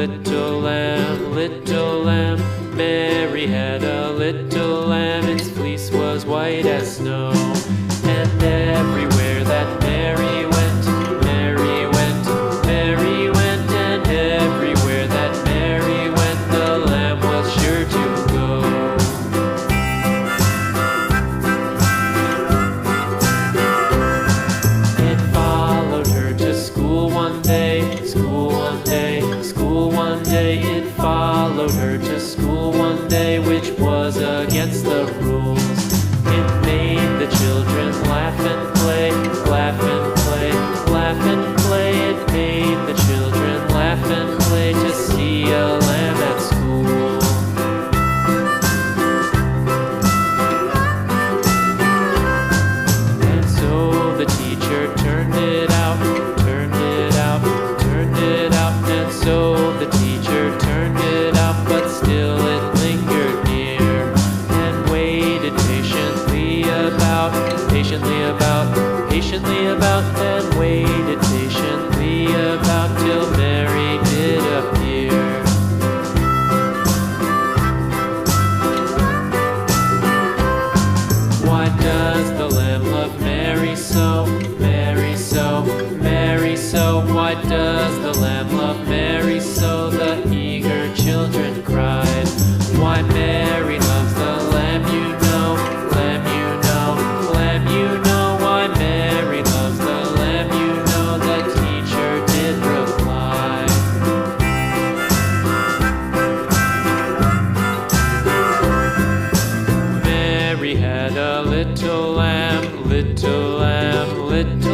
little lamb, little lamb. Mary had a little lamb, its fleece was white as snow. And everywhere that Mary went, Mary went, Mary went. And everywhere that Mary went, the lamb was sure to go. It followed her to school one day, school one day, school one day. It followed her to school one day, which was against the rules. It made the children laugh and play, laugh and play, laugh and play. It made the children laugh and play to see a lamb at school. And so the teacher turned it out, turned it out, turned it out. And so the teacher turned it out, but still it lingered near and waited patiently about, patiently about, patiently about, and waited patiently about till Mary did appear. Why does the lamb love Mary so, Mary so, Mary so? Why does the lamb love Mary so? The eager children cried. Why Mary loves the lamb, you know, lamb, you know, lamb, you know. Why Mary loves the lamb, you know, the teacher did reply. Mary had a little lamb, little lamb, little